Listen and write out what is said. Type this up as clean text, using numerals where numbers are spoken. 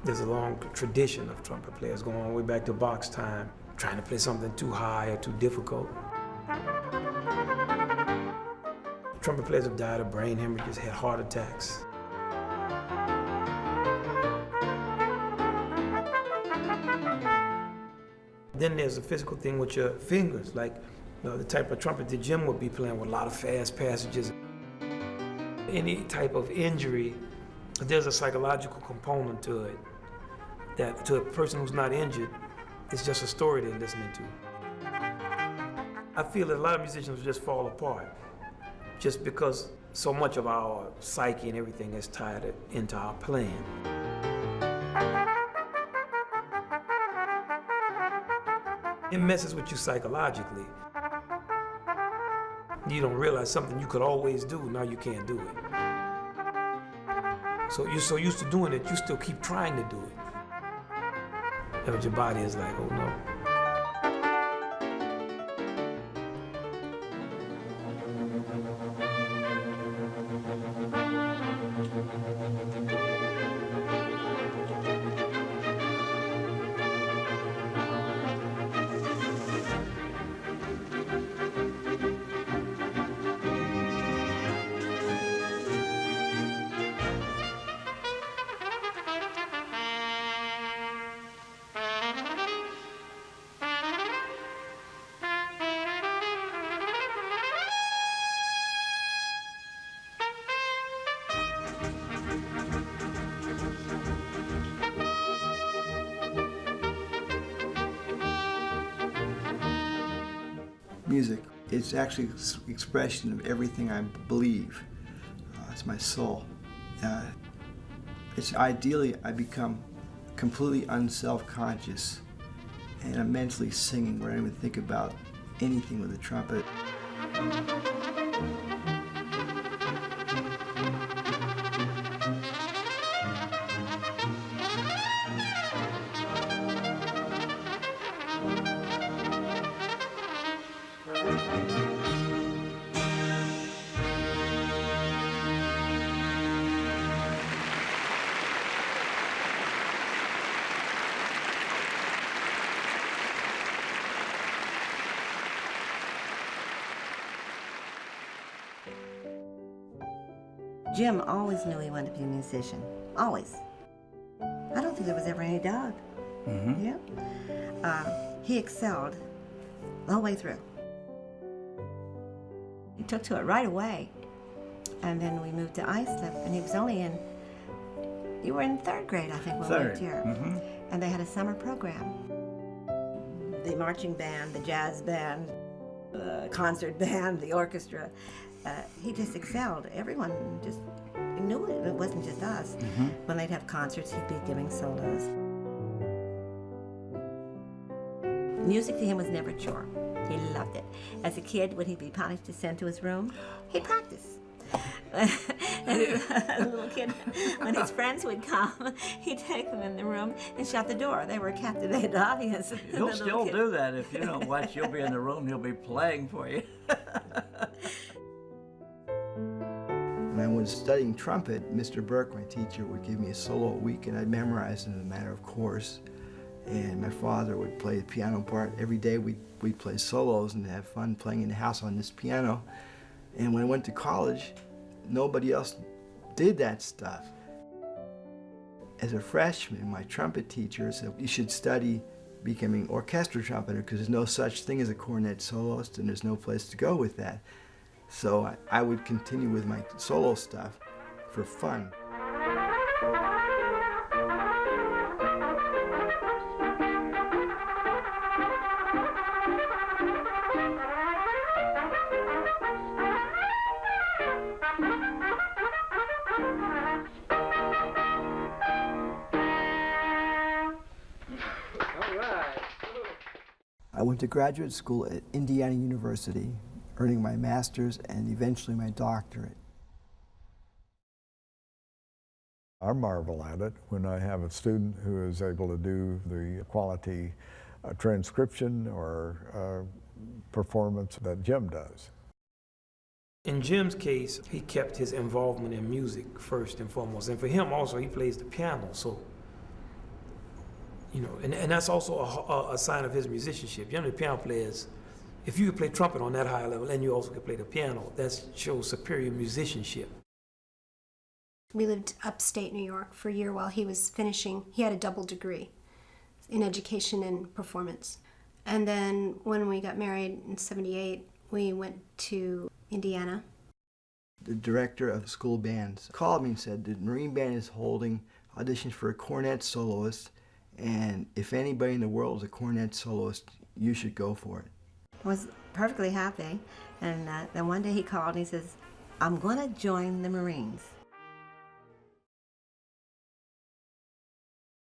There's a long tradition of trumpet players going all the way back to Bach's time, trying to play something too high or too difficult. Trumpet players have died of brain hemorrhages, had heart attacks. Then there's a physical thing with your fingers, like the type of trumpet that Jim would be playing with a lot of fast passages. Any type of injury, there's a psychological component to it that to a person who's not injured, it's just a story they're listening to. I feel that a lot of musicians just fall apart just because so much of our psyche and everything is tied into our playing. It messes with you psychologically. You don't realize something you could always do, now you can't do it. So you're so used to doing it, you still keep trying to do it. And your body is like, oh no. Music, it's actually expression of everything I believe. It's my soul. It's ideally I become completely unself-conscious and I'm mentally singing where I don't even think about anything with the trumpet. Jim always knew he wanted to be a musician, always. I don't think there was ever any doubt. Mm-hmm. Yeah. He excelled the whole way through. He took to it right away. And then we moved to Islip, and he was only in, you were in third grade, I think, when we moved here. Mm-hmm. And they had a summer program. The marching band, the jazz band, the concert band, the orchestra. He just excelled. Everyone just knew it. It wasn't just us. Mm-hmm. When they'd have concerts, he'd be giving solos. Music to him was never a chore. He loved it. As a kid, when he'd be punished to send to his room, he'd practice. And as a little kid, when his friends would come, he'd take them in the room and shut the door. They were a captivated audience. He'll still do that. If you don't watch, you'll be in the room, he'll be playing for you. When I was studying trumpet, Mr. Burke, my teacher, would give me a solo a week and I'd memorize it in a matter of course. And my father would play the piano part. Every day we'd play solos and have fun playing in the house on this piano. And when I went to college, nobody else did that stuff. As a freshman, my trumpet teacher said, you should study becoming orchestra trumpeter because there's no such thing as a cornet soloist and there's no place to go with that. So I would continue with my solo stuff for fun. I went to graduate school at Indiana University, earning my master's and eventually my doctorate. I marvel at it when I have a student who is able to do the quality transcription or performance that Jim does. In Jim's case, he kept his involvement in music first and foremost. And for him also, he plays the piano. So You know, and that's also a sign of his musicianship. Generally, piano players, if you can play trumpet on that high level and you also can play the piano, that shows superior musicianship. We lived upstate New York for a year while he was finishing. He had a double degree in education and performance. And then when we got married in '78, we went to Indiana. The director of the school bands called me and said the Marine Band is holding auditions for a cornet soloist, and if anybody in the world is a cornet soloist, you should go for it. I was perfectly happy, and then one day he called and he says, I'm going to join the Marines.